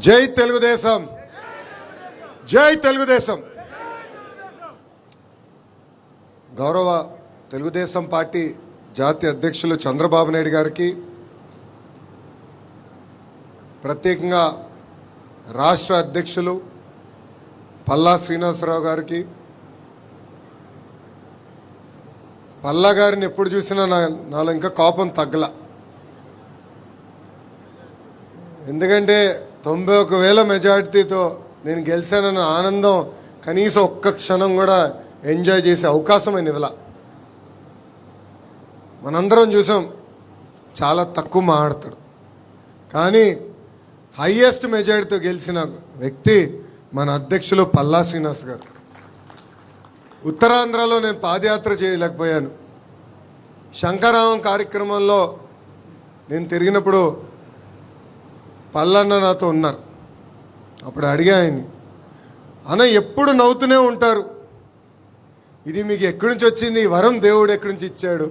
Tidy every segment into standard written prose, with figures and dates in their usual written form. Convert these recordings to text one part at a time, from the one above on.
జై తెలుగుదేశం, జై తెలుగుదేశం. గౌరవ తెలుగుదేశం పార్టీ జాతీయ అధ్యక్షులు చంద్రబాబు నాయుడు గారికి, ప్రత్యేకంగా రాష్ట్ర అధ్యక్షులు పల్లా శ్రీనివాసరావు గారికి, పల్లా గారిని ఎప్పుడు చూసినా నాలో ఇంకా కోపం తగ్గల. ఎందుకంటే 91,000 మెజార్టీతో నేను గెలిచానన్న ఆనందం కనీసం ఒక్క క్షణం కూడా ఎంజాయ్ చేసే అవకాశం అయిన ఇదిలా. మనందరం చూసాం, చాలా తక్కువ మాట్లాడతాడు, కానీ హయ్యెస్ట్ మెజారిటీతో గెలిచిన వ్యక్తి మన అధ్యక్షులు పల్లా శ్రీనివాస్ గారు. ఉత్తరాంధ్రలో నేను పాదయాత్ర చేయలేకపోయాను. శంకరామం కార్యక్రమంలో నేను తిరిగినప్పుడు పల్లన్న నాతో ఉన్నారు. అప్పుడు అడిగా ఆయన్ని, అన్న ఎప్పుడు నవ్వుతూనే ఉంటారు, ఇది మీకు ఎక్కడి నుంచి వచ్చింది, ఈ వరం దేవుడు ఎక్కడి నుంచి ఇచ్చాడు,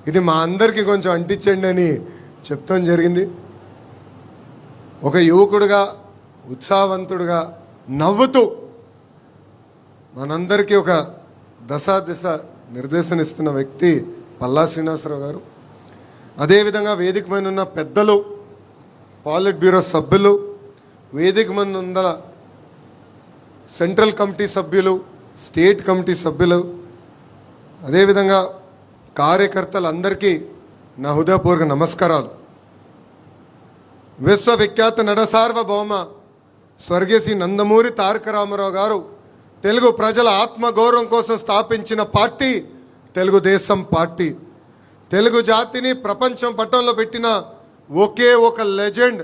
ఇది మా అందరికీ కొంచెం అంటించండి అని చెప్తాం జరిగింది. ఒక యువకుడుగా, ఉత్సాహవంతుడుగా, నవ్వుతూ మనందరికీ ఒక దశ నిర్దేశన ఇస్తున్న వ్యక్తి పల్లా శ్రీనివాసరావు గారు. అదేవిధంగా వేదిక మీద ఉన్న పెద్దలు, పాలిట్ బ్యూరో సభ్యులు, వేదిక మంది ఉందల సెంట్రల్ కమిటీ సభ్యులు, స్టేట్ కమిటీ సభ్యులు, అదేవిధంగా కార్యకర్తలందరికీ నా హృదయపూర్వక నమస్కారాలు. విశ్వవిఖ్యాత నట సార్వభౌమ స్వర్గీయ శ్రీ నందమూరి తారక రామారావు గారు తెలుగు ప్రజల ఆత్మగౌరవం కోసం స్థాపించిన పార్టీ తెలుగుదేశం పార్టీ. తెలుగు జాతిని ప్రపంచం పట్టంలో పెట్టిన ఒకే ఒక లెజెండ్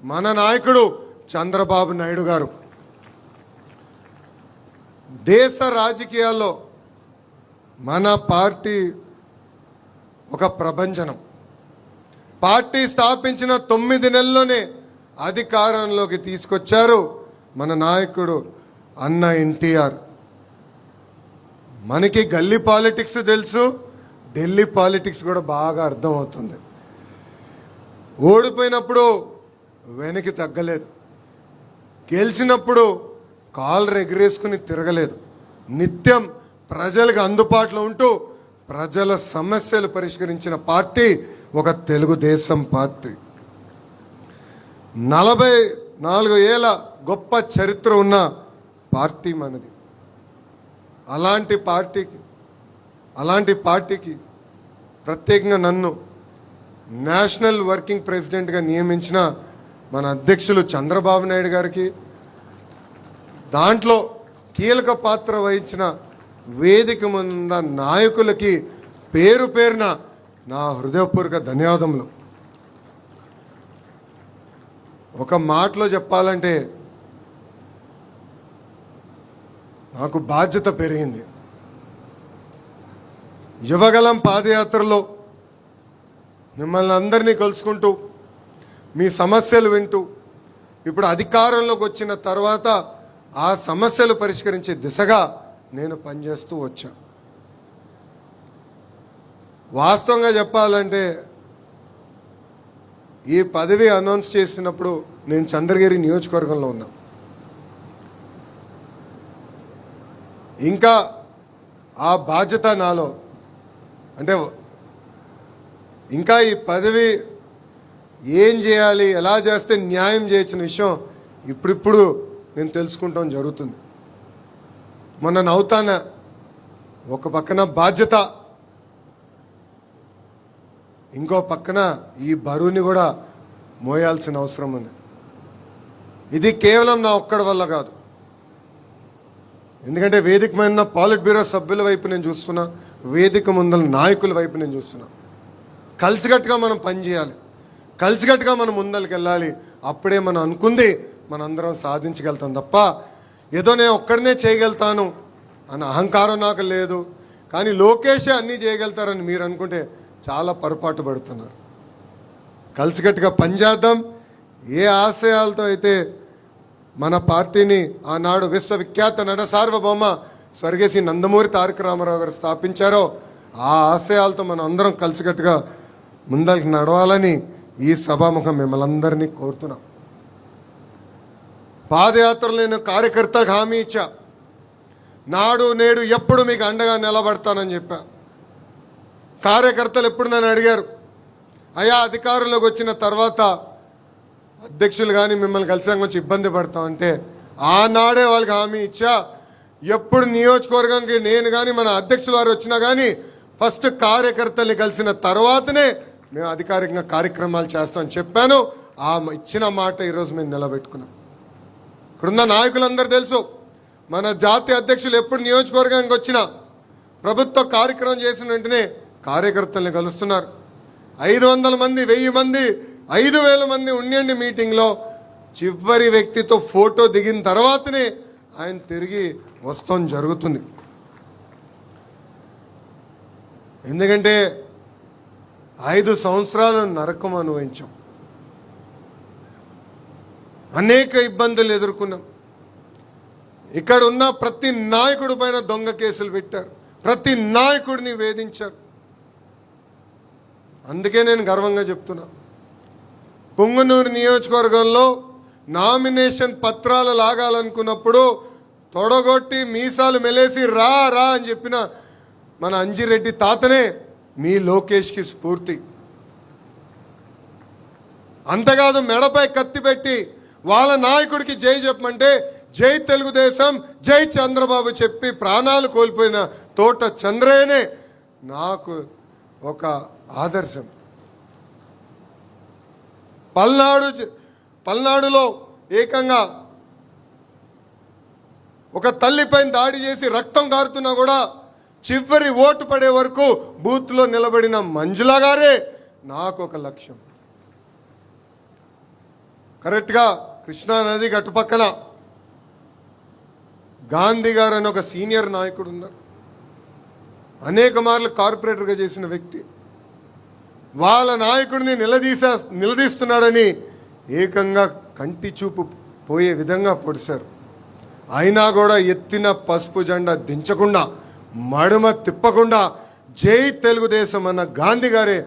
మన నాయకుడు చంద్రబాబు నాయుడు గారు. దేశ రాజకీయాల్లో మన పార్టీ ఒక ప్రభంజనం. పార్టీ స్థాపించిన 9 నెలల్లోనే అధికారంలోకి తీసుకొచ్చారు మన నాయకుడు అన్న ఎన్టీఆర్. మనకి గల్లీ పాలిటిక్స్ తెలుసు, ఢిల్లీ పాలిటిక్స్ కూడా బాగా అర్థమవుతుంది. ఓడిపోయినప్పుడు వెనక్కి తగ్గలేదు, గెలిచినప్పుడు కాళ్ళు ఎగరేసుకుని తిరగలేదు. నిత్యం ప్రజలకు అందుబాటులో ఉంటూ ప్రజల సమస్యలు పరిష్కరించిన పార్టీ ఒక తెలుగుదేశం పార్టీ. 44 ఏళ్ళ గొప్ప చరిత్ర ఉన్న పార్టీ మనది. అలాంటి పార్టీకి ప్రత్యేకంగా నన్ను నేషనల్ వర్కింగ్ ప్రెసిడెంట్గా నియమించిన మన అధ్యక్షులు చంద్రబాబు నాయుడు గారికి, దాంట్లో కీలక పాత్ర వహించిన వేదిక ముందు నాయకులకి పేరు పేరున నా హృదయపూర్వక ధన్యవాదములు. ఒక మాటలో చెప్పాలంటే నాకు బాధ్యత పెరిగింది. యువగలం పాదయాత్రలో మిమ్మల్ని అందరినీ కలుసుకుంటూ, మీ సమస్యలు వింటూ, ఇప్పుడు అధికారంలోకి వచ్చిన తర్వాత ఆ సమస్యలు పరిష్కరించే దిశగా నేను పనిచేస్తూ వచ్చా. వాస్తవంగా చెప్పాలంటే ఈ పదవి అనౌన్స్ చేసినప్పుడు నేను చంద్రగిరి నియోజకవర్గంలో ఉన్నా. ఇంకా ఆ బాధ్యత నాలో, అంటే ఇంకా ఈ పదవి ఏం చేయాలి, ఎలా చేస్తే న్యాయం చేయించిన విషయం ఇప్పుడిప్పుడు నేను తెలుసుకుంటాం జరుగుతుంది. మొన్న నవ్వుతాన, ఒక పక్కన బాధ్యత, ఇంకో పక్కన ఈ బరువుని కూడా మోయాల్సిన అవసరం ఉంది. ఇది కేవలం నా ఒక్కడి వల్ల కాదు, ఎందుకంటే వేదిక మీద పాలిట్ బ్యూరో సభ్యుల వైపు నేను చూస్తున్నా, వేదిక ముందల నాయకుల వైపు నేను చూస్తున్నా. కలిసికట్టుగా మనం పనిచేయాలి, కలిసికట్టుగా మనం ముందరికి వెళ్ళాలి. అప్పుడే మనం అనుకుంది మనందరం సాధించగలుగుతాం తప్ప ఏదో నేను ఒక్కడనే చేయగలుగుతాను అన్న అహంకారం నాకు లేదు. కానీ లోకేషే అన్నీ చేయగలుగుతారని మీరు అనుకుంటే చాలా పొరపాటు పడుతున్నారు. కలిసికట్టుగా పనిచేద్దాం. ఏ ఆశయాలతో అయితే మన పార్టీని ఆనాడు విశ్వవిఖ్యాత నట సార్వభౌమ స్వర్గీయ శ్రీ నందమూరి తారక రామారావు గారు స్థాపించారో ఆ ఆశయాలతో మనం అందరం కలిసికట్టుగా ముందరికి నడవాలని ఈ సభాముఖం మిమ్మల్ని అందరినీ కోరుతున్నాం. పాదయాత్రలో నేను కార్యకర్తలకు హామీ ఇచ్చా, నాడు నేడు ఎప్పుడు మీకు అండగా నిలబడతానని చెప్పా. కార్యకర్తలు ఎప్పుడు నన్ను అడిగారు, అయ్యా అధికారంలోకి వచ్చిన తర్వాత అధ్యక్షులు కానీ మిమ్మల్ని కలిసాక కొంచెం ఇబ్బంది పడతామంటే ఆనాడే వాళ్ళకి హామీ ఇచ్చా, ఎప్పుడు నియోజకవర్గంకి నేను కానీ మన అధ్యక్షుల వారు వచ్చినా కానీ ఫస్ట్ కార్యకర్తల్ని కలిసిన తర్వాతనే మేము అధికారికంగా కార్యక్రమాలు చేస్తామని చెప్పాను. ఆ ఇచ్చిన మాట ఈరోజు మేము నిలబెట్టుకున్నాం. ఇక్కడున్న నాయకులందరూ తెలుసు, మన జాతీయ అధ్యక్షులు ఎప్పుడు నియోజకవర్గానికి వచ్చినా ప్రభుత్వ కార్యక్రమం చేసిన వెంటనే కార్యకర్తల్ని కలుస్తున్నారు. 500 మంది, 1000 మంది, 5000 మంది ఉండండి మీటింగ్లో చివరి వ్యక్తితో ఫోటో దిగిన తర్వాతనే ఆయన తిరిగి వస్తాం జరుగుతుంది. ఎందుకంటే 5 సంవత్సరాలు నరకం అనుభవించాం, అనేక ఇబ్బందులు ఎదుర్కొన్నాం. ఇక్కడ ఉన్న ప్రతి నాయకుడి పైన దొంగ కేసులు పెట్టారు, ప్రతి నాయకుడిని వేధించారు. అందుకే నేను గర్వంగా చెప్తున్నా, పొంగనూరు నియోజకవర్గంలో నామినేషన్ పత్రాలు లాగాలనుకున్నప్పుడు తొడగొట్టి మీసాలు మెలేసి రా రా అని చెప్పిన మన అంజిరెడ్డి తాతనే మీ లోకేష్కి స్ఫూర్తి. అంతేకాదు మెడపై కత్తి పెట్టి వాళ్ళ నాయకుడికి జై చెప్పమంటే జై తెలుగుదేశం, జై చంద్రబాబు చెప్పి ప్రాణాలు కోల్పోయిన తోట చంద్రయ్యనే నాకు ఒక ఆదర్శం. పల్నాడులో ఏకంగా ఒక తల్లిపైన దాడి చేసి రక్తం కారుతున్నా కూడా చివరి ఓటు పడే వరకు బూత్లో నిలబడిన మంజుల గారే నాకు ఒక లక్ష్యం. కరెక్ట్గా కృష్ణా నది అటుపక్కన గాంధీ గారు అని ఒక సీనియర్ నాయకుడు ఉన్నారు, అనేక మార్లు కార్పొరేటర్గా చేసిన వ్యక్తి. వాళ్ళ నాయకుడిని నిలదీస్తున్నాడని ఏకంగా కంటి చూపు పోయే విధంగా పొడిశారు. అయినా కూడా ఎత్తిన పసుపు జెండా దించకుండా, మడుమ తిప్పకుండా జై తెలుగుదేశం అన్న గాంధీ గారే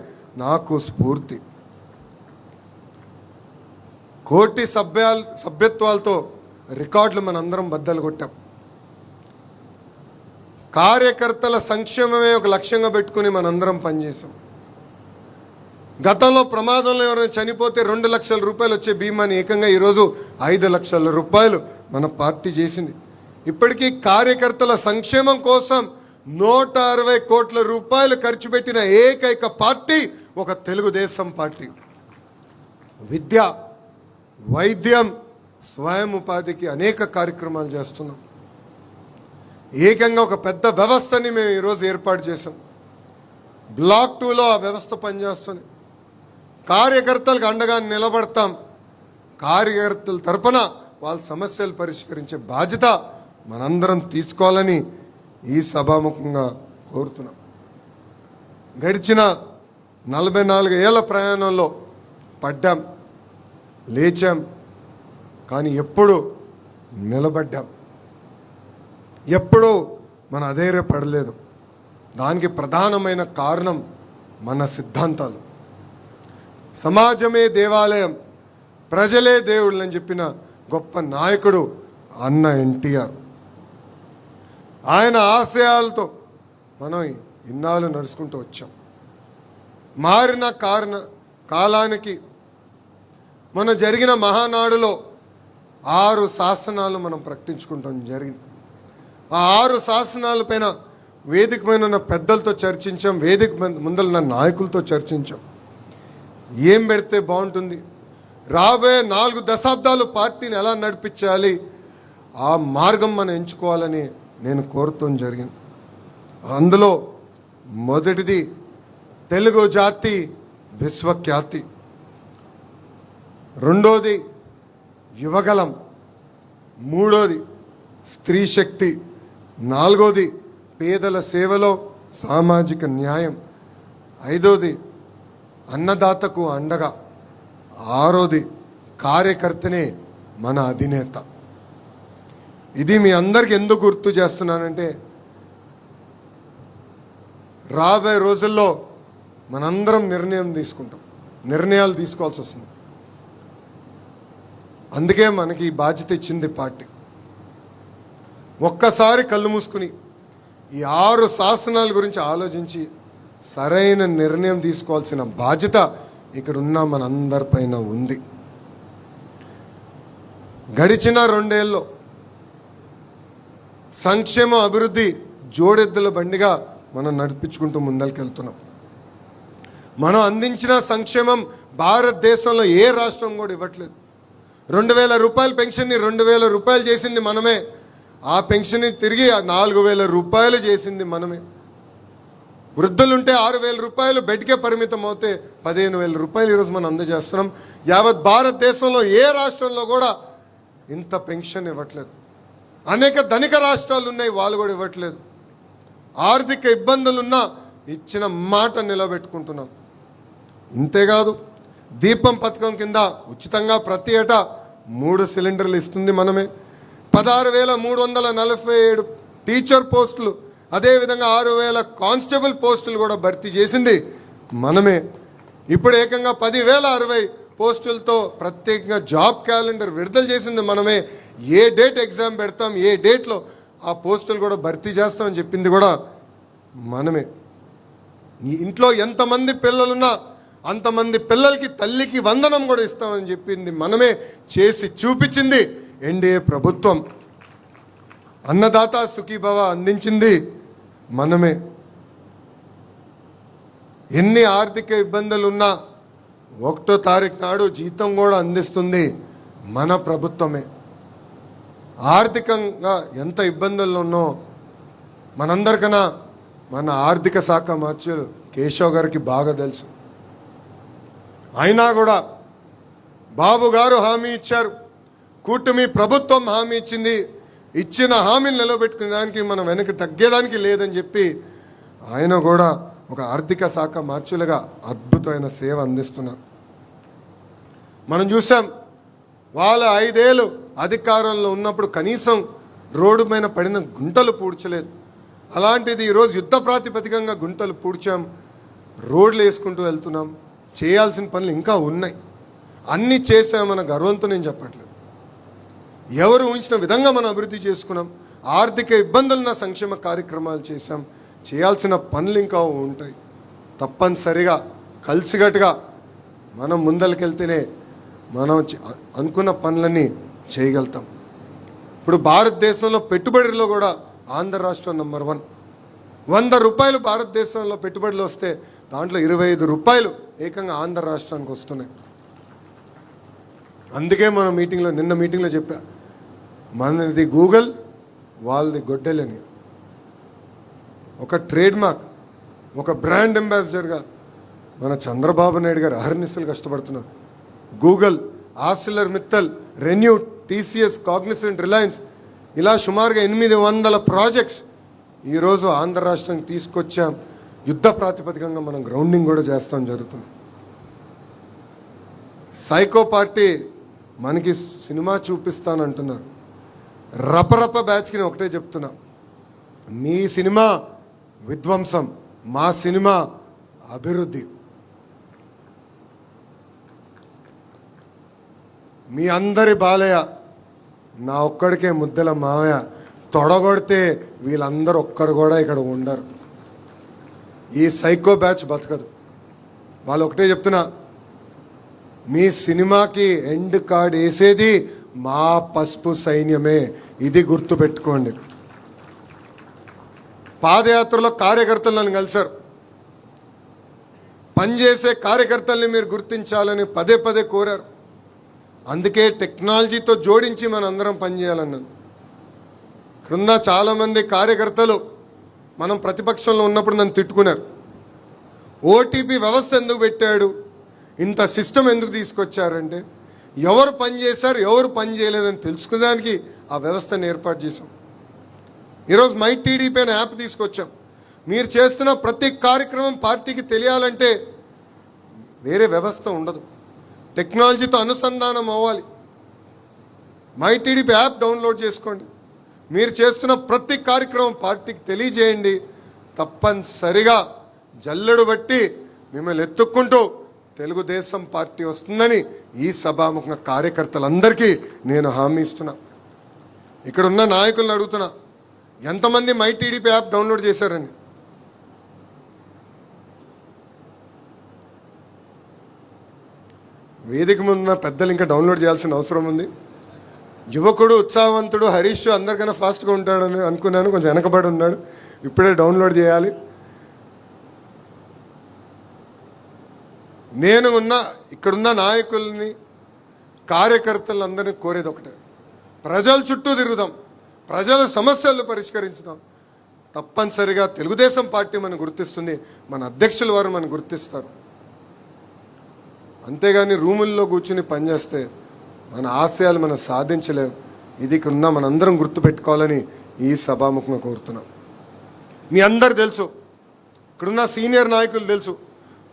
నాకు స్ఫూర్తి. కోటి సభ్యత్వాలతో రికార్డులు మనందరం బద్దలు కొట్టాం. కార్యకర్తల సంక్షేమమే ఒక లక్ష్యంగా పెట్టుకుని మనందరం పనిచేసాం. గతంలో ప్రమాదంలో ఎవరైనా చనిపోతే 2 లక్షల రూపాయలు వచ్చే బీమాని ఏకంగా ఈరోజు 5 లక్షల రూపాయలు మన పార్టీ చేసింది. ఇప్పటికీ కార్యకర్తల సంక్షేమం కోసం 160 కోట్ల రూపాయలు ఖర్చు పెట్టిన ఏకైక పార్టీ ఒక తెలుగుదేశం పార్టీ. విద్య, వైద్యం, స్వయం ఉపాధికి అనేక కార్యక్రమాలు చేస్తున్నాం. ఏకంగా ఒక పెద్ద వ్యవస్థని మేము ఈరోజు ఏర్పాటు చేసాం. బ్లాక్ 2లో ఆ వ్యవస్థ పనిచేస్తుంది. కార్యకర్తలకు అండగా నిలబడతాం. కార్యకర్తల తరపున వాళ్ళ సమస్యలు పరిష్కరించే బాధ్యత మనందరం తీసుకోవాలని ఈ సభాముఖంగా కోరుతున్నాం. గడిచిన 44 ఏళ్ల ప్రయాణంలో పడ్డాం, లేచాం, కానీ ఎప్పుడు నిలబడ్డాం, ఎప్పుడూ మన అధైర్యపడలేదు. దానికి ప్రధానమైన కారణం మన సిద్ధాంతాలు. సమాజమే దేవాలయం, ప్రజలే దేవుళ్ళు అని చెప్పిన గొప్ప నాయకుడు అన్న ఎన్టీఆర్. ఆయన ఆశయాలతో మనం ఇన్నాళ్ళు నడుచుకుంటూ వచ్చాం. మారిన కాలానికి మనం జరిగిన మహానాడులో 6 శాసనాలు మనం ప్రకటించుకుంటాం జరిగింది. ఆ 6 శాసనాలపైన వేదిక పైన ఉన్న పెద్దలతో చర్చించాం, వేదిక ముందర ఉన్న నాయకులతో చర్చించాం. ఏం పెడితే బాగుంటుంది, రాబోయే 4 దశాబ్దాలు పార్టీని ఎలా నడిపించాలి, ఆ మార్గం మనం ఎంచుకోవాలని నేను కోరుతాం జరిగింది. అందులో మొదటిది తెలుగు జాతి విశ్వఖ్యాతి, రెండోది యువగలం, మూడోది స్త్రీ శక్తి, నాలుగోది పేదల సేవలో సామాజిక న్యాయం, ఐదోది అన్నదాతకు అండగా, ఆరోది కార్యకర్తనే మన అధినేత. ఇది మీ అందరికి ఎందుకు గుర్తు చేస్తున్నానంటే, రాబోయే రోజుల్లో మనందరం నిర్ణయాలు తీసుకోవాల్సి వస్తుంది. అందుకే మనకి ఈ బాధ్యత ఇచ్చింది పార్టీ. ఒక్కసారి కళ్ళు మూసుకుని ఈ 6 శాసనాల గురించి ఆలోచించి సరైన నిర్ణయం తీసుకోవాల్సిన బాధ్యత ఇక్కడ ఉన్న మనందరిపైన ఉంది. గడిచిన 2 ఏళ్ళలో సంక్షేమ అభివృద్ధి జోడెద్దుల బండిగా మనం నడిపించుకుంటూ ముందరికెళ్తున్నాం. మనం అందించిన సంక్షేమం భారతదేశంలో ఏ రాష్ట్రం కూడా ఇవ్వట్లేదు. 2000 రూపాయల పెన్షన్ని 2000 రూపాయలు చేసింది మనమే. ఆ పెన్షన్ని తిరిగి 4000 రూపాయలు చేసింది మనమే. వృద్ధులుంటే 6000 రూపాయలు బెడ్కే పరిమితం అవుతే 15000 రూపాయలు ఈరోజు మనం అందజేస్తున్నాం. యావత్ భారతదేశంలో ఏ రాష్ట్రంలో కూడా ఇంత పెన్షన్ ఇవ్వట్లేదు. అనేక ధనిక రాష్ట్రాలు ఉన్నాయి, వాళ్ళు కూడా ఇవ్వట్లేదు. ఆర్థిక ఇబ్బందులున్నా ఇచ్చిన మాట నిలబెట్టుకుంటున్నాం. ఇంతేకాదు, దీపం పథకం కింద ఉచితంగా ప్రతి ఏటా 3 సిలిండర్లు ఇస్తుంది మనమే. 16,347 టీచర్ పోస్టులు, అదేవిధంగా 6,000 కానిస్టేబుల్ పోస్టులు కూడా భర్తీ చేసింది మనమే. ఇప్పుడు ఏకంగా 10,060 పోస్టులతో ప్రత్యేకంగా జాబ్ క్యాలెండర్ విడుదల చేసింది మనమే. ఏ డేట్ ఎగ్జామ్ పెడతాం, ఏ డేట్లో ఆ పోస్టులు కూడా భర్తీ చేస్తామని చెప్పింది కూడా మనమే. ఈ ఇంట్లో ఎంతమంది పిల్లలున్నా అంతమంది పిల్లలకి తల్లికి వందనం కూడా ఇస్తామని చెప్పింది మనమే. చేసి చూపించింది ఎన్డీఏ ప్రభుత్వం. అన్నదాత సుఖీభవ అందించింది మనమే. ఎన్ని ఆర్థిక ఇబ్బందులున్నా 1వ తారీఖు నాడు జీతం కూడా అందిస్తుంది మన ప్రభుత్వమే. ఆర్థికంగా ఎంత ఇబ్బందుల్లో ఉన్నో మనందరికన్నా మన ఆర్థిక శాఖ మంత్రులు కేశవ్ గారికి బాగా తెలుసు. అయినా కూడా బాబు గారు హామీ ఇచ్చారు, కూటమి ప్రభుత్వం హామీ ఇచ్చింది, ఇచ్చిన హామీని నిలబెట్టుకునే దానికి మనం వెనక్కి తగ్గేదానికి లేదని చెప్పి ఆయన కూడా ఒక ఆర్థిక శాఖ మంత్రులుగా అద్భుతమైన సేవ అందిస్తున్నారు. మనం చూసాం, వాళ్ళ 5 ఏళ్ళు అధికారంలో ఉన్నప్పుడు కనీసం రోడ్డు పైన పడిన గుంటలు పూడ్చలేదు. అలాంటిది ఈరోజు యుద్ధ ప్రాతిపదికంగా గుంటలు పూడ్చాం, రోడ్లు వేసుకుంటూ వెళ్తున్నాం. చేయాల్సిన పనులు ఇంకా ఉన్నాయి. అన్నీ చేసామన్న గర్వంతో నేను చెప్పట్లేదు. ఎవరు ఊహించిన విధంగా మనం అభివృద్ధి చేసుకున్నాం. ఆర్థిక ఇబ్బందులున్న సంక్షేమ కార్యక్రమాలు చేశాం. చేయాల్సిన పనులు ఇంకా ఉంటాయి. తప్పనిసరిగా కలిసికట్టుగా మనం ముందరికెళ్తేనే మనం అనుకున్న పనులన్నీ చేయగలుగుతాం. ఇప్పుడు భారతదేశంలో పెట్టుబడిలో కూడా ఆంధ్ర రాష్ట్రం నంబర్ 1. 100 రూపాయలు భారతదేశంలో పెట్టుబడులు వస్తే దాంట్లో 25 రూపాయలు ఏకంగా ఆంధ్ర రాష్ట్రానికి వస్తున్నాయి. అందుకే మనం నిన్న మీటింగ్లో చెప్పా, మనది గూగుల్, వాళ్ళది గొడ్డలని. ఒక ట్రేడ్ మార్క్, ఒక బ్రాండ్ అంబాసిడర్గా మన చంద్రబాబు నాయుడు గారు అహర్నిశలు కష్టపడుతున్నారు. Google, Arcelor Mittal, renew, TCS, Cognizant, Reliance ఇలా సుమారుగా 800 ప్రాజెక్ట్స్ ఈరోజు ఆంధ్ర రాష్ట్రానికి తీసుకొచ్చాం. యుద్ధ ప్రాతిపదికంగా మనం గ్రౌండింగ్ కూడా చేస్తాం జరుగుతుంది. సైకో పార్టీ మనకి సినిమా చూపిస్తానంటున్నారు. రపరప బ్యాచ్కి నేను ఒకటే చెప్తున్నా, మీ సినిమా విధ్వంసం, మా సినిమా అభివృద్ధి. మీ అందరి బాలయ్య, నా ఒక్కడికే ముద్దల మావయ్య తొడగొడితే వీళ్ళందరూ ఒక్కరు కూడా ఇక్కడ ఉండరు. ఈ సైకో బ్యాచ్ బతకదు. వాళ్ళు ఒకటే చెప్తున్నా, మీ సినిమాకి ఎండ్ కార్డ్ వేసేది మా పసుపు సైన్యమే, ఇది గుర్తుపెట్టుకోండి. పాదయాత్రలో కార్యకర్తలు నన్ను కలిశారు. పనిచేసే కార్యకర్తల్ని మీరు గుర్తించాలని పదే పదే కోరారు. అందుకే టెక్నాలజీతో జోడించి మన అందరం పనిచేయాలన్నాను. ఇక్కడున్న చాలామంది కార్యకర్తలు మనం ప్రతిపక్షంలో ఉన్నప్పుడు నన్ను తిట్టుకున్నారు. ఓటీపీ వ్యవస్థ ఎందుకు పెట్టాడు, ఇంత సిస్టమ్ ఎందుకు తీసుకొచ్చారంటే ఎవరు పని చేశారు, ఎవరు పని చేయలేదని తెలుసుకునేదానికి ఆ వ్యవస్థను ఏర్పాటు చేశాం. ఈరోజు మై టీడీపీ అనే యాప్ తీసుకొచ్చాం. మీరు చేస్తున్న ప్రతి కార్యక్రమం పార్టీకి తెలియాలంటే వేరే వ్యవస్థ ఉండదు, టెక్నాలజీతో అనుసంధానం అవ్వాలి. మై టీడీపీ యాప్ డౌన్లోడ్ చేసుకోండి. మీరు చేస్తున్న ప్రతి కార్యక్రమం పార్టీకి తెలియజేయండి. తప్పనిసరిగా జల్లెడు బట్టి మిమ్మల్ని ఎత్తుక్కుంటూ తెలుగుదేశం పార్టీ వస్తుందని ఈ సభాముఖంగా కార్యకర్తలందరికీ నేను హామీ ఇస్తున్నా. ఇక్కడ ఉన్న నాయకులను అడుగుతున్నా, ఎంతమంది మై టీడీపీ యాప్ డౌన్లోడ్ చేశారని? వేదిక ముందున్న పెద్దలు ఇంకా డౌన్లోడ్ చేయాల్సిన అవసరం ఉంది. యువకుడు, ఉత్సాహవంతుడు హరీష్ అందరికన్నా ఫాస్ట్గా ఉంటాడని అనుకున్నాను, కొంచెం వెనకబడి ఉన్నాడు. ఇప్పుడే డౌన్లోడ్ చేయాలి. నేను ఇక్కడున్న నాయకుల్ని, కార్యకర్తలందరినీ కోరేది ఒకటే, ప్రజల చుట్టూ తిరుగుదాం, ప్రజల సమస్యలు పరిష్కరించుదాం. తప్పనిసరిగా తెలుగుదేశం పార్టీ మనం గుర్తిస్తుంది, మన అధ్యక్షుల వారు మనం గుర్తిస్తారు. అంతేగాని రూముల్లో కూర్చుని పనిచేస్తే మన ఆశయాలు మనం సాధించలేం. ఇది ఇక్కడున్న మనందరం గుర్తుపెట్టుకోవాలని ఈ సభాముఖంగా కోరుతున్నాం. మీ అందరు తెలుసు, ఇక్కడున్న సీనియర్ నాయకులు తెలుసు,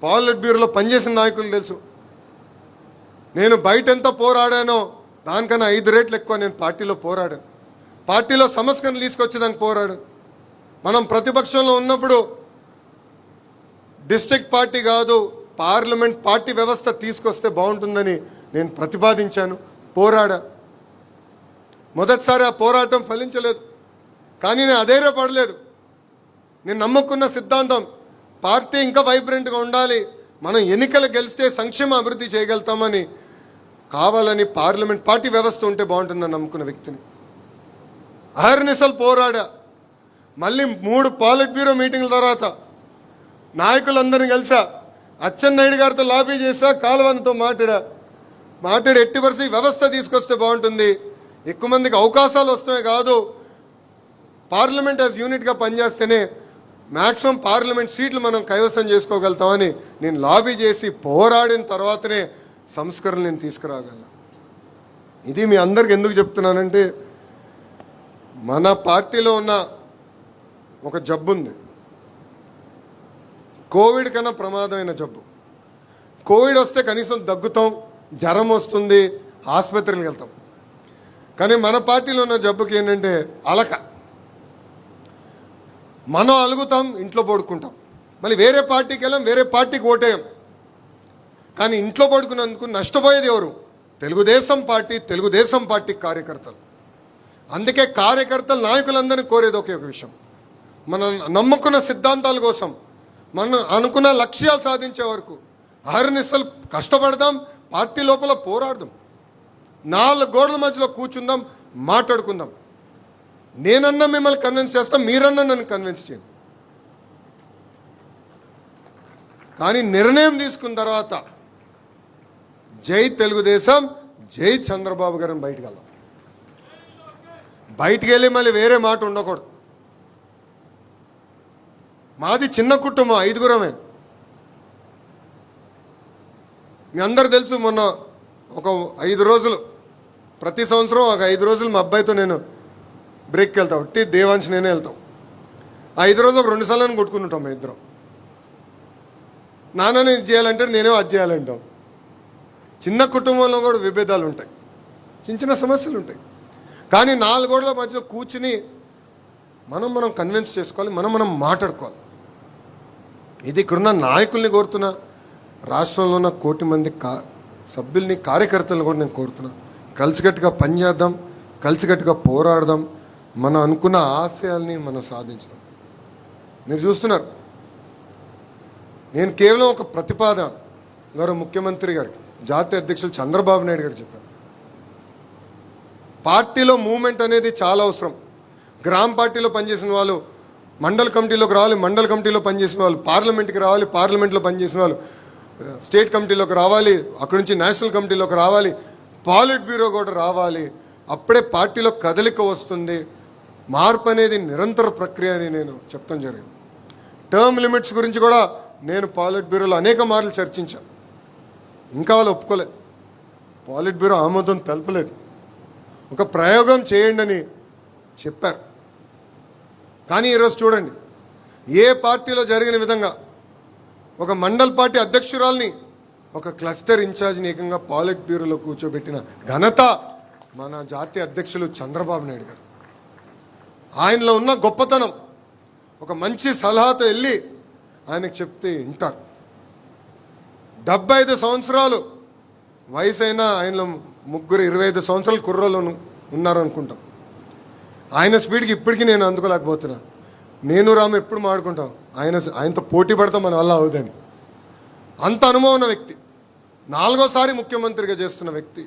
పాలిట్ బ్యూరోలో పనిచేసిన నాయకులు తెలుసు, నేను బయట ఎంత పోరాడానో దానికన్నా 5 రెట్లు ఎక్కువ నేను పార్టీలో పోరాడాను. పార్టీలో సమస్యను తీసుకొచ్చేదానికి పోరాడాను. మనం ప్రతిపక్షంలో ఉన్నప్పుడు డిస్ట్రిక్ట్ పార్టీ కాదు, పార్లమెంట్ పార్టీ వ్యవస్థ తీసుకొస్తే బాగుంటుందని నేను ప్రతిపాదించాను, పోరాడా. మొదటిసారి ఆ పోరాటం ఫలించలేదు, కానీ నేను అధైర్యపడలేదు. నేను నమ్ముకున్న సిద్ధాంతం, పార్టీ ఇంకా వైబ్రెంట్గా ఉండాలి, మనం ఎన్నికలు గెలిస్తే సంక్షేమ అభివృద్ధి చేయగలుగుతామని, కావాలని పార్లమెంట్ పార్టీ వ్యవస్థ ఉంటే బాగుంటుందని నమ్ముకున్న వ్యక్తిని. అహర్నిశలు పోరాడా. మళ్ళీ 3 పాలిట్ బ్యూరో మీటింగ్ల తర్వాత నాయకులందరినీ కలిసా, అచ్చెన్నాయుడు గారితో లాబీ చేశా, కాలువతో మాట్లాడి ఎట్టి పరిస్థితి వ్యవస్థ తీసుకొస్తే బాగుంటుంది, ఎక్కువ మందికి అవకాశాలు వస్తాయి కాదు, పార్లమెంట్ యాజ్ యూనిట్గా పనిచేస్తేనే మ్యాక్సిమం పార్లమెంట్ సీట్లు మనం కైవసం చేసుకోగలుగుతామని నేను లాబీ చేసి పోరాడిన తర్వాతనే సంస్కరణలు నేను తీసుకురాగలను. ఇది మీ అందరికి ఎందుకు చెప్తున్నానంటే, మన పార్టీలో ఉన్న ఒక జబ్బు ఉంది, కోవిడ్ కన్నా ప్రమాదమైన జబ్బు. కోవిడ్ వస్తే కనీసం దగ్గుతాం, జ్వరం వస్తుంది, ఆసుపత్రికి వెళ్తాం. కానీ మన పార్టీలో ఉన్న జబ్బుకి ఏంటంటే అలక. మనం అలుగుతాం, ఇంట్లో పడుకుంటాం, మళ్ళీ వేరే పార్టీకి వెళ్ళాం, వేరే పార్టీకి ఓటేయం. కానీ ఇంట్లో పడుకున్నందుకు నష్టపోయేది ఎవరు? తెలుగుదేశం పార్టీ కార్యకర్తలు. అందుకే కార్యకర్తలు, నాయకులందరినీ కోరేది ఒకే ఒక విషయం, మనం నమ్ముకున్న సిద్ధాంతాల కోసం, మనం అనుకున్న లక్ష్యాలు సాధించే వరకు అహర్నిశలు కష్టపడదాం, పార్టీ లోపల పోరాడదాం, 4 గోడల మధ్యలో కూర్చుందాం, మాట్లాడుకుందాం. నేనన్నా మిమ్మల్ని కన్విన్స్ చేస్తాం, మీరన్నా నన్ను కన్విన్స్ చేయండి. కానీ నిర్ణయం తీసుకున్న తర్వాత జై తెలుగుదేశం, జై చంద్రబాబు గారిని బయటికి వెళ్దాం. బయటికి వెళ్ళి మళ్ళీ వేరే మాట ఉండకూడదు. మాది చిన్న కుటుంబం, 5గురమే. మీ అందరు తెలుసు, మొన్న ఒక 5 రోజులు, ప్రతి సంవత్సరం ఒక 5 రోజులు మా అబ్బాయితో నేను బ్రేక్కి వెళ్తాం, ఒట్టి దేవాంశ్ నేనే వెళ్తాం. 5 రోజులు ఒక 2 సార్లు కొట్టుకుని ఉంటాం మా ఇద్దరం. నాన్నని ఇది చేయాలంటే నేనే అది చేయాలంటాం. చిన్న కుటుంబంలో కూడా విభేదాలు ఉంటాయి, చిన్న సమస్యలు ఉంటాయి. కానీ 4 గోడల మధ్యలో కూర్చుని మనం కన్విన్స్ చేసుకోవాలి, మనం మాట్లాడుకోవాలి. ఇది ఇక్కడున్న నాయకుల్ని కోరుతున్నా, రాష్ట్రంలో ఉన్న 1 కోటి మంది సభ్యుల్ని, కార్యకర్తలను కూడా నేను కోరుతున్నా, కలిసికట్టుగా పనిచేద్దాం, కలిసికట్టుగా పోరాడదాం, మనం అనుకున్న ఆశయాల్ని మనం సాధించుదాం. మీరు చూస్తున్నారు, నేను కేవలం ఒక ప్రతిపాదన గౌరవ ముఖ్యమంత్రి గారికి, జాతీయ అధ్యక్షులు చంద్రబాబు నాయుడు గారికి చెప్పాను. పార్టీలో మూవ్మెంట్ అనేది చాలా అవసరం. గ్రామ పార్టీలో పనిచేసిన వాళ్ళు మండల కమిటీలోకి రావాలి, మండల కమిటీలో పనిచేసిన వాళ్ళు పార్లమెంట్కి రావాలి, పార్లమెంట్లో పనిచేసిన వాళ్ళు స్టేట్ కమిటీలోకి రావాలి, అక్కడి నుంచి నేషనల్ కమిటీలోకి రావాలి, పాలిట్ బ్యూరో కూడా రావాలి. అప్పుడే పార్టీలో కదలిక వస్తుంది. మార్పు అనేది నిరంతర ప్రక్రియ అని నేను చెప్తాం జరిగింది. టర్మ్ లిమిట్స్ గురించి కూడా నేను పాలిట్ బ్యూరోలో అనేక మార్లు చర్చించాను. ఇంకా వాళ్ళు ఒప్పుకోలేదు, పాలిట్ బ్యూరో ఆమోదం తెలపలేదు. ఒక ప్రయోగం చేయండి అని చెప్పారు. కానీ ఈరోజు చూడండి, ఏ పార్టీలో జరిగిన విధంగా ఒక మండల్ పార్టీ అధ్యక్షురాల్ని, ఒక క్లస్టర్ ఇన్ఛార్జ్ని ఏకంగా పాలిట్ బ్యూరోలో కూర్చోబెట్టిన ఘనత మన జాతీయ అధ్యక్షులు చంద్రబాబు నాయుడు గారు. ఆయనలో ఉన్న గొప్పతనం, ఒక మంచి సలహాతో వెళ్ళి ఆయనకు చెప్తే వింటారు. 75 సంవత్సరాలు వయసు అయినా ఆయనలో ముగ్గురు 25 సంవత్సరాలు కుర్రోళ్ళు ఉన్నారు అనుకుంటాం. ఆయన స్పీడ్కి ఇప్పటికీ నేను అందుకోలేకపోతున్నా. నేను రాము ఎప్పుడు మాడుకుంటాం, ఆయనతో పోటీ పడతాం మన వల్ల అవుదని. అంత అనుభవం ఉన్న వ్యక్తి, 4వ సారి ముఖ్యమంత్రిగా చేస్తున్న వ్యక్తి.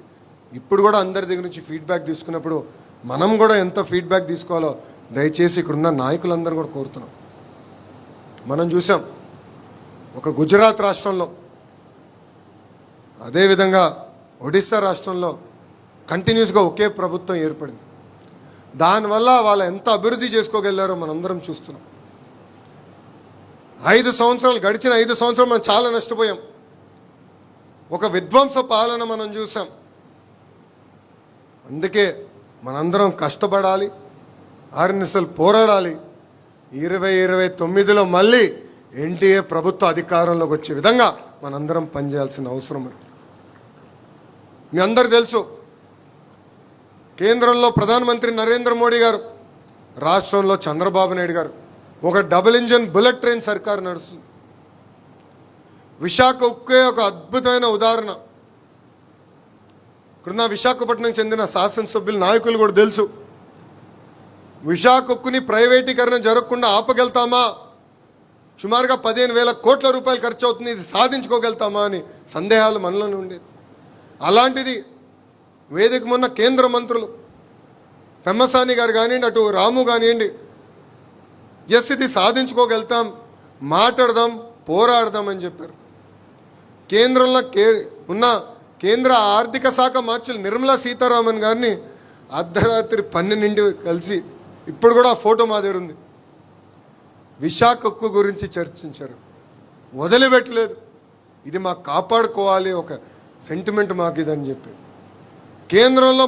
ఇప్పుడు కూడా అందరి దగ్గర నుంచి ఫీడ్బ్యాక్ తీసుకున్నప్పుడు మనం కూడా ఎంత ఫీడ్బ్యాక్ తీసుకోవాలో దయచేసి ఇక్కడున్న నాయకులందరూ కూడా కోరుతున్నాం. మనం చూసాం ఒక గుజరాత్ రాష్ట్రంలో, అదేవిధంగా ఒడిస్సా రాష్ట్రంలో కంటిన్యూస్గా ఒకే ప్రభుత్వం ఏర్పడింది. దానివల్ల వాళ్ళు ఎంత అభివృద్ధి చేసుకోగలిగారో మనందరం చూస్తున్నాం. 5 సంవత్సరాలు గడిచిన 5 సంవత్సరాలు మనం చాలా నష్టపోయాం. ఒక విధ్వంస పాలన మనం చూసాం. అందుకే మనందరం కష్టపడాలి, ఆర్నిసలు పోరాడాలి. 2029లో మళ్ళీ ఎన్డీఏ ప్రభుత్వ అధికారంలోకి వచ్చే విధంగా మనందరం పనిచేయాల్సిన అవసరం. మీ అందరు తెలుసు, కేంద్రంలో ప్రధానమంత్రి నరేంద్ర మోడీ గారు, రాష్ట్రంలో చంద్రబాబు నాయుడు గారు ఒక డబుల్ ఇంజన్ బుల్లెట్ ట్రైన్ సర్కారు నడుస్తుంది. విశాఖ ఉక్కే ఒక అద్భుతమైన ఉదాహరణ. ఇక్కడున్న విశాఖపట్నం చెందిన శాసనసభ్యులు నాయకులు కూడా తెలుసు, విశాఖ ఉక్కుని ప్రైవేటీకరణ జరగకుండా ఆపగలుగుతామా, సుమారుగా 15,000 కోట్ల రూపాయలు ఖర్చు అవుతుంది, ఇది సాధించుకోగలుగుతామా అని సందేహాలు మనలోనే ఉండేది. అలాంటిది వేదిక మొన్న కేంద్ర మంత్రులు పెమ్మసాని గారు కానివ్వండి, అటు రాము కానివ్వండి, ఎస్ ఇది సాధించుకోగలుగుతాం, మాట్లాడదాం, పోరాడదాం అని చెప్పారు. కేంద్రంలో ఉన్న కేంద్ర ఆర్థిక శాఖ మార్చులు నిర్మలా సీతారామన్ గారిని అర్ధరాత్రి 12 కలిసి, ఇప్పుడు కూడా ఆ ఫోటో మా దగ్గర ఉంది, విశాఖ ఉక్కు గురించి చర్చించారు. వదిలిపెట్టలేదు, ఇది మాకు కాపాడుకోవాలి, ఒక సెంటిమెంట్ మాకు ఇదని చెప్పి. కేంద్రంలో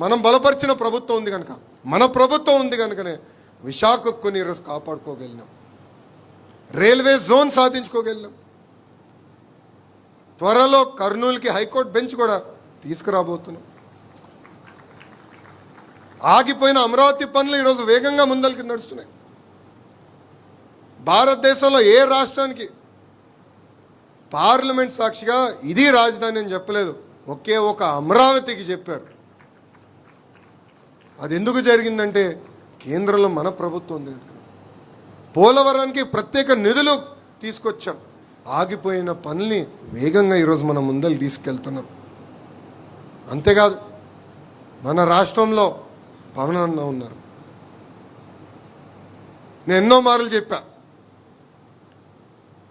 మనం బలపరిచిన ప్రభుత్వం ఉంది కనుక, మన ప్రభుత్వం ఉంది కనుకనే విశాఖ ఉక్కుని ఈరోజు కాపాడుకోగలిగినాం, రైల్వే జోన్ సాధించుకోగలిగినాం. త్వరలో కర్నూలుకి హైకోర్టు బెంచ్ కూడా తీసుకురాబోతున్నాం. ఆగిపోయిన అమరావతి పనులు ఈరోజు వేగంగా ముందరికి నడుస్తున్నాయి. భారతదేశంలో ఏ రాష్ట్రానికి పార్లమెంట్ సాక్షిగా ఇది రాజధాని అని చెప్పలేదు, ఒకే ఒక అమరావతికి చెప్పారు. అది ఎందుకు జరిగిందంటే కేంద్రంలో మన ప్రభుత్వం ఉంది. పోలవరానికి ప్రత్యేక నిధులు తీసుకొచ్చాం. ఆగిపోయిన పనుల్ని వేగంగా ఈరోజు మనం ముందలు తీసుకెళ్తున్నాం. అంతేకాదు, మన రాష్ట్రంలో పవన్ అన్న ఉన్నారు. నేను ఎన్నో మార్లు చెప్పా,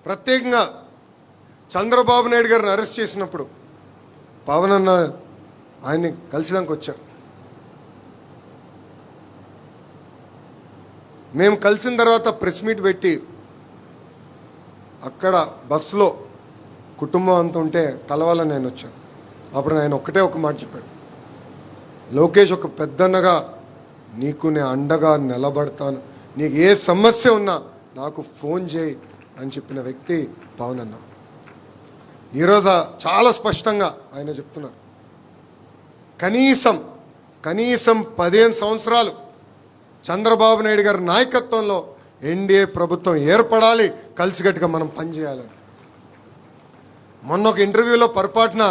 ప్రత్యేకంగా చంద్రబాబు నాయుడు గారిని అరెస్ట్ చేసినప్పుడు పవన్ అన్న ఆయన్ని కలిసిదానికి వచ్చారు. మేము కలిసిన తర్వాత ప్రెస్ మీట్ పెట్టి అక్కడ బస్సులో కుటుంబం అంతా ఉంటే కలవాలని నేను వచ్చాను. అప్పుడు ఆయన ఒక్కటే ఒక మాట చెప్పాడు, లోకేష్ ఒక పెద్దన్నగా నీకు నేను అండగా నిలబడతాను, నీకు ఏ సమస్య ఉన్నా నాకు ఫోన్ చేయి అని చెప్పిన వ్యక్తి పవన్ అన్న. ఈరోజు చాలా స్పష్టంగా ఆయన చెప్తున్నారు, కనీసం 15 సంవత్సరాలు చంద్రబాబు నాయుడు గారి నాయకత్వంలో ఎన్డీఏ ప్రభుత్వం ఏర్పడాలి, కలిసికట్టుగా మనం పనిచేయాలని. మొన్న ఒక ఇంటర్వ్యూలో పొరపాటున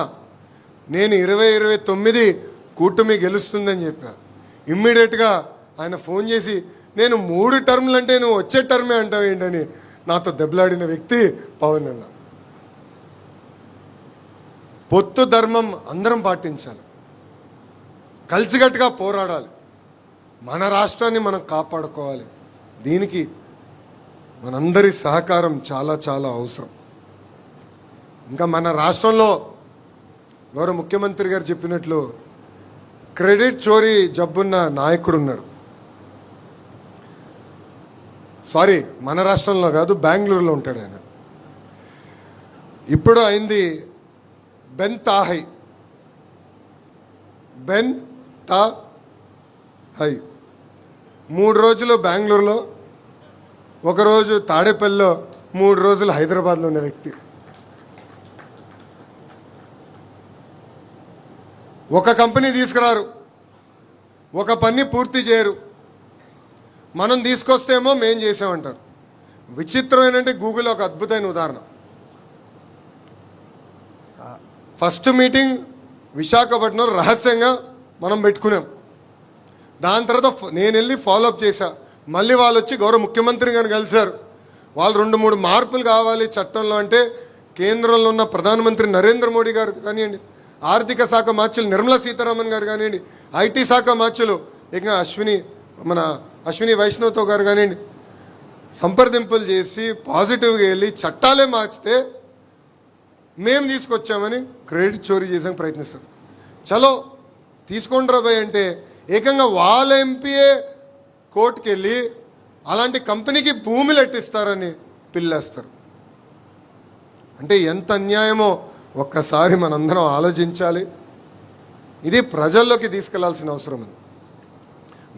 నేను 2029 కూటమి గెలుస్తుందని చెప్పా. ఇమ్మీడియట్గా ఆయన ఫోన్ చేసి, నేను 3 టర్ములు అంటే నువ్వు వచ్చే టర్మే అంటావు ఏంటని నాతో దెబ్బలాడిన వ్యక్తి పవన్ అన్న. పొత్తు ధర్మం అందరం పాటించాలి, కలిసికట్టుగా పోరాడాలి, మన రాష్ట్రాన్ని మనం కాపాడుకోవాలి. దీనికి మనందరి సహకారం చాలా చాలా అవసరం. ఇంకా మన రాష్ట్రంలో గౌరవ ముఖ్యమంత్రి గారు చెప్పినట్లు క్రెడిట్ చోరీ జబ్బున్న నాయకుడు ఉన్నాడు. సారీ, మన రాష్ట్రంలో కాదు, బెంగళూరులో ఉంటాడు ఆయన. ఇప్పుడు అయింది బెన్ తాహై 3 రోజులు బెంగళూరులో, ఒకరోజు తాడేపల్లిలో, 3 రోజులు హైదరాబాద్లో ఉన్న వ్యక్తి. ఒక కంపెనీ తీసుకురారు, ఒక పని పూర్తి చేయరు, మనం తీసుకొస్తేమో మేం చేసామంటారు. విచిత్రం ఏంటంటే గూగుల్ ఒక అద్భుతమైన ఉదాహరణ. ఫస్ట్ మీటింగ్ విశాఖపట్నంలో రహస్యంగా మనం పెట్టుకున్నాం. దాని తర్వాత నేను వెళ్ళి ఫాలోఅప్ చేశా. మళ్ళీ వాళ్ళు వచ్చి గౌరవ ముఖ్యమంత్రి గారిని కలిశారు. వాళ్ళు 2-3 మార్పులు కావాలి చట్టంలో అంటే కేంద్రంలో ఉన్న ప్రధానమంత్రి నరేంద్ర మోడీ గారు కానివ్వండి, ఆర్థిక శాఖ మార్చులు నిర్మలా సీతారామన్ గారు కానివ్వండి, ఐటీ శాఖ మార్చులు ఇంకా అశ్విని వైష్ణవ్తో గారు కానివ్వండి, సంప్రదింపులు చేసి పాజిటివ్గా వెళ్ళి చట్టాలే మార్చితే మేము తీసుకొచ్చామని క్రెడిట్ చోరీ చేసాక ప్రయత్నిస్తారు. చలో తీసుకోండి రాబాయ్ అంటే ఏకంగా వాళ్ళ ఎంపీఏ కోర్టుకు వెళ్ళి అలాంటి కంపెనీకి భూములు ఎట్టిస్తారని పిల్లేస్తారు. అంటే ఎంత అన్యాయమో ఒక్కసారి మనందరం ఆలోచించాలి. ఇది ప్రజల్లోకి తీసుకెళ్లాల్సిన అవసరం ఉంది.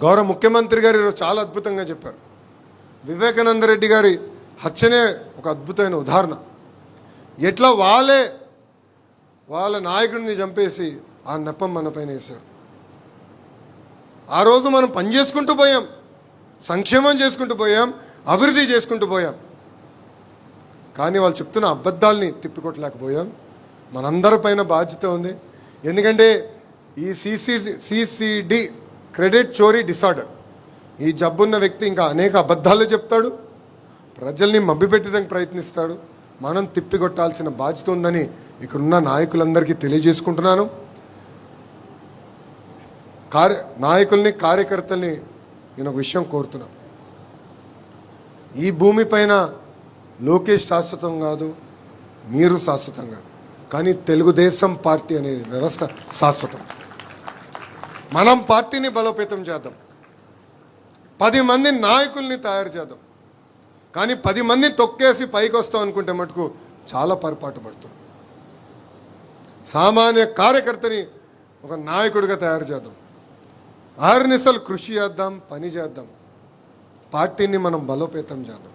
గౌరవ ముఖ్యమంత్రి గారు ఈరోజు చాలా అద్భుతంగా చెప్పారు. వివేకానంద రెడ్డి గారి హత్యనే ఒక అద్భుతమైన ఉదాహరణ. ఎట్లా వాళ్ళ నాయకుడిని చంపేసి ఆ నెపం మన పైన వేశారు. ఆ రోజు మనం పని చేసుకుంటూ పోయాం, సంక్షేమం చేసుకుంటూ పోయాం, అభివృద్ధి చేసుకుంటూ పోయాం. కానీ వాళ్ళు చెప్తున్న అబద్ధాలని తిప్పికొట్టలేకపోయాం. మనందరిపైన బాధ్యత ఉంది. ఎందుకంటే ఈ సిసిడి క్రెడిట్ చోరీ డిసార్డర్, ఈ జబ్బున్న వ్యక్తి ఇంకా అనేక అబద్ధాలు చెప్తాడు, ప్రజల్ని మభ్యపెట్టడానికి ప్రయత్నిస్తాడు. మనం తిప్పికొట్టాల్సిన బాధ్యత ఉందని ఇక్కడున్న నాయకులందరికీ తెలియజేసుకుంటున్నాను. నాయకుల్ని కార్యకర్తల్ని నేను ఒక విషయం కోరుతున్నా. ఈ భూమిపైన లోకేష్ శాశ్వతం కాదు, మీరు శాశ్వతం కాదు, కానీ తెలుగుదేశం పార్టీ అనే వ్యవస్థ శాశ్వతం. మనం పార్టీని బలోపేతం చేద్దాం, 10 మంది నాయకుల్ని తయారు చేద్దాం. కానీ 10 మంది తొక్కేసి పైకి వస్తాం అనుకుంటే మటుకు చాలా పొరపాటు పడుతుంది. సామాన్య కార్యకర్తని ఒక నాయకుడిగా తయారు చేద్దాం. ఆర్నిసలు కృషి చేద్దాం, పని చేద్దాం, పార్టీని మనం బలోపేతం చేద్దాం.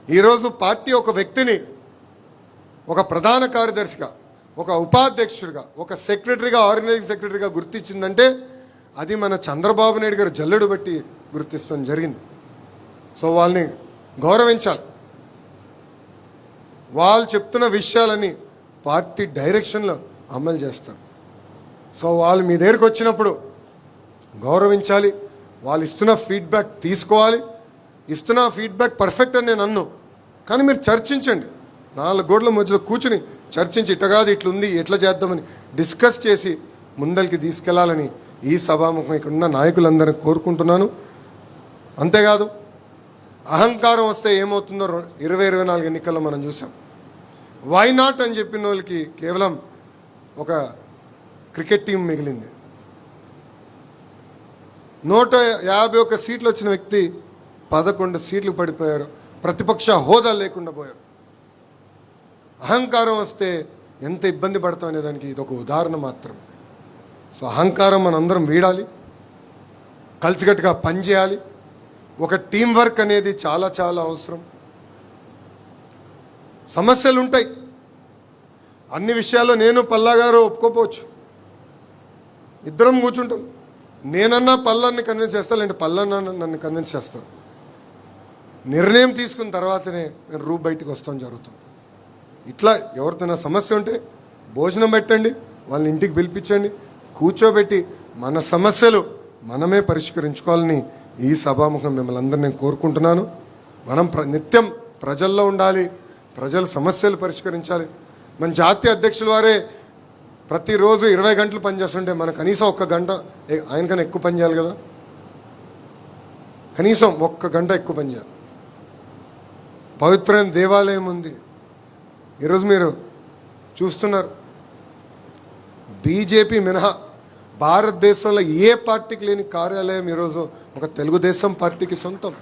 ఈరోజు పార్టీ ఒక వ్యక్తిని ఒక ప్రధాన కార్యదర్శిగా, ఒక ఉపాధ్యక్షుడిగా, ఒక సెక్రటరీగా, ఆర్గనైజింగ్ సెక్రటరీగా గుర్తించిందంటే అది మన చంద్రబాబు నాయుడు గారు జల్లెడు బట్టి గుర్తిస్తాం జరిగింది. సో వాళ్ళని గౌరవించాలి. వాళ్ళు చెప్తున్న విషయాలని పార్టీ డైరెక్షన్లో అమలు చేస్తారు. సో వాళ్ళు మీ దగ్గరికి వచ్చినప్పుడు గౌరవించాలి. వాళ్ళు ఇస్తున్న ఫీడ్బ్యాక్ తీసుకోవాలి. ఇస్తున్న ఫీడ్బ్యాక్ పర్ఫెక్ట్ అని నేను అన్ను, కానీ మీరు చర్చించండి. 4 గోడల మధ్యలో కూర్చుని చర్చించి ఇట్లా కాదు ఇట్లుంది ఎట్లా చేద్దామని డిస్కస్ చేసి ముందరికి తీసుకెళ్లాలని ఈ సభాముఖం ఇక్కడ ఉన్న నాయకులందరినీ కోరుకుంటున్నాను. అంతేకాదు అహంకారం వస్తే ఏమవుతుందో 2024 ఎన్నికల్లో మనం చూసాం. వై నాట్ అని చెప్పిన వాళ్ళకి కేవలం ఒక క్రికెట్ టీం మిగిలింది. 151 సీట్లు వచ్చిన వ్యక్తి 11 సీట్లు పడిపోయారు. ప్రతిపక్ష హోదా లేకుండా పోయారు. అహంకారం వస్తే ఎంత ఇబ్బంది పడతాం అనే దానికి ఇది ఒక ఉదాహరణ మాత్రం. సో అహంకారం మనందరం వీడాలి, కలిసికట్టుగా పనిచేయాలి. ఒక టీం వర్క్ అనేది చాలా చాలా అవసరం. సమస్యలు ఉంటాయి, అన్ని విషయాల్లో నేను పల్లా గారు ఒప్పుకోపోవచ్చు. ఇద్దరం కూర్చుంటాం. నేనన్నా పల్లాన్ని కన్విన్స్ చేస్తాను, లేదంటే పల్లన్నా నన్ను కన్విన్స్ చేస్తాను. నిర్ణయం తీసుకున్న తర్వాతనే నేను బయటికి వస్తాం జరుగుతుంది. ఇట్లా ఎవరితోనా సమస్య ఉంటే భోజనం పెట్టండి, వాళ్ళని ఇంటికి పిలిపించండి, కూర్చోబెట్టి మన సమస్యలు మనమే పరిష్కరించుకోవాలని ఈ సభాముఖం మిమ్మల్ని అందరూ నేను కోరుకుంటున్నాను. మనం నిత్యం ప్రజల్లో ఉండాలి, ప్రజల సమస్యలు పరిష్కరించాలి. మన జాతీయ అధ్యక్షుల వారే ప్రతిరోజు 20 గంటలు పనిచేస్తుంటే మనం కనీసం 1 గంట ఆయనకన్నా ఎక్కువ పని చేయాలి కదా. కనీసం 1 గంట ఎక్కువ పని చేయాలి. పవిత్రమైన దేవాలయం ఉంది. ఈరోజు మీరు చూస్తున్నారు, బీజేపీ మినహా భారతదేశంలో ఏ పార్టీకి లేని కార్యాలయం ఈరోజు ఒక తెలుగుదేశం పార్టీకి సొంతం.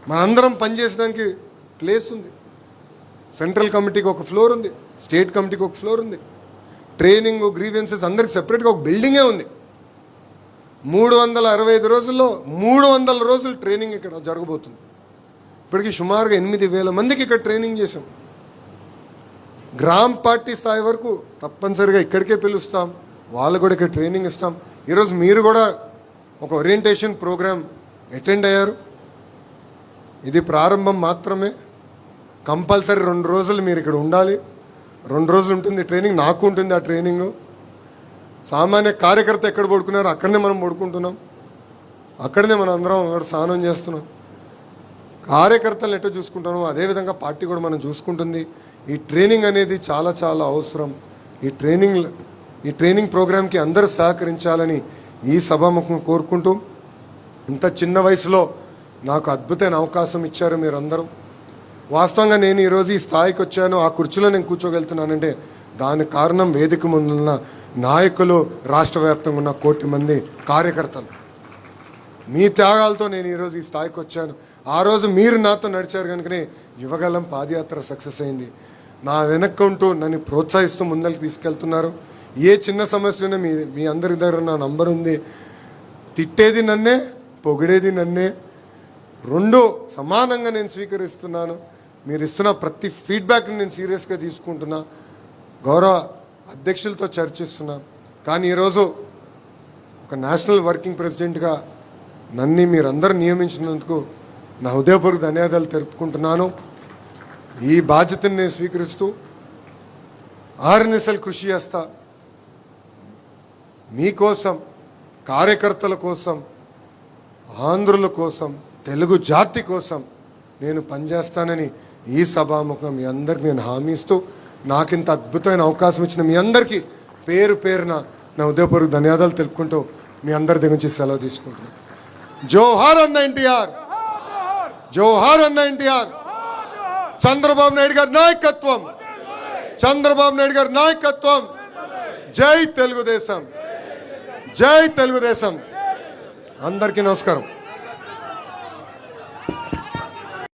మనందరం పనిచేసడానికి ప్లేస్ ఉంది. సెంట్రల్ కమిటీకి ఒక ఫ్లోర్ ఉంది, స్టేట్ కమిటీకి ఒక ఫ్లోర్ ఉంది, ట్రైనింగ్ గ్రీవెన్సెస్ అందరికి సెపరేట్గా ఒక బిల్డింగే ఉంది. 365 రోజుల్లో 300 రోజులు ట్రైనింగ్ ఇక్కడ జరగబోతుంది. ఇప్పటికీ సుమారుగా 8,000 మందికి ఇక్కడ ట్రైనింగ్ చేసాం. గ్రామ పార్టీ స్థాయి వరకు తప్పనిసరిగా ఇక్కడికే పిలుస్తాం, వాళ్ళు కూడా ఇక్కడ ట్రైనింగ్ ఇస్తాం. ఈరోజు మీరు కూడా ఒక ఓరియంటేషన్ ప్రోగ్రామ్ అటెండ్ అయ్యారు. ఇది ప్రారంభం మాత్రమే. కంపల్సరీ 2 రోజులు మీరు ఇక్కడ ఉండాలి. 2 రోజులు ఉంటుంది ట్రైనింగ్, నాకు ఉంటుంది ఆ ట్రైనింగ్. సామాన్య కార్యకర్త ఎక్కడ పడుకున్నారో అక్కడనే మనం పడుకుంటున్నాం, అక్కడనే మనం అందరం అక్కడ స్నానం చేస్తున్నాం. కార్యకర్తలు ఎట్లా చూసుకుంటున్నాం అదేవిధంగా పార్టీ కూడా మనం చూసుకుంటుంది. ఈ ట్రైనింగ్ అనేది చాలా చాలా అవసరం. ఈ ట్రైనింగ్ ప్రోగ్రామ్కి అందరూ సహకరించాలని ఈ సభాముఖం కోరుకుంటూ, ఇంత చిన్న వయసులో నాకు అద్భుతమైన అవకాశం ఇచ్చారు మీరందరూ. వాస్తవంగా నేను ఈరోజు ఈ స్థాయికి వచ్చాను, ఆ కుర్చీలో నేను కూర్చోగలుగుతున్నానంటే దానికి కారణం వేదిక ముందున్న నాయకులు, రాష్ట్ర వ్యాప్తంగా ఉన్న 1 కోటి మంది కార్యకర్తలు. మీ త్యాగాలతో నేను ఈరోజు ఈ స్థాయికి వచ్చాను. ఆ రోజు మీరు నాతో నడిచారు కనుకనే యువగలం పాదయాత్ర సక్సెస్ అయింది. నా వెనక్కు ఉంటూ నన్ను ప్రోత్సహిస్తూ ముందరికి తీసుకెళ్తున్నారు. ఏ చిన్న సమస్య ఉన్నా మీ అందరి దగ్గర నా నంబర్ ఉంది. తిట్టేది నన్నే, పొగిడేది నన్నే, 2 సమానంగా నేను స్వీకరిస్తున్నాను. మీరు ఇస్తున్న ప్రతి ఫీడ్బ్యాక్ని నేను సీరియస్గా తీసుకుంటున్నా, గౌరవ అధ్యక్షులతో చర్చిస్తున్నా. కానీ ఈరోజు ఒక నేషనల్ వర్కింగ్ ప్రెసిడెంట్గా నన్ను మీరందరూ నియమించినందుకు నా హృదయపూర్వక ధన్యవాదాలు తెలుపుకుంటున్నాను. ఈ బాధ్యతను నేను స్వీకరిస్తూ ఆర్ఎన్ఎస్ఎల్ కృషి చేస్తా. మీకోసం, కార్యకర్తల కోసం, ఆంధ్రుల కోసం, తెలుగు జాతి కోసం నేను పనిచేస్తానని ఈ సభాముఖం మీ అందరికి నేను హామీ ఇస్తూ, నాకింత అద్భుతమైన అవకాశం ఇచ్చిన మీ అందరికీ పేరు పేరున నా హృదయపూర్వక ధన్యవాదాలు తెలుపుకుంటూ మీ అందరి దగ్గర నుంచి సెలవు తీసుకుంటున్నాను. జోహార్ అన్న ఎన్టీఆర్, జోహార్ అన్న ఎన్టీఆర్. చంద్రబాబు నాయుడు గారి నాయకత్వం, చంద్రబాబు నాయుడు గారి నాయకత్వం. జై తెలుగుదేశం, జై తెలుగుదేశం. అందరికీ నమస్కారం.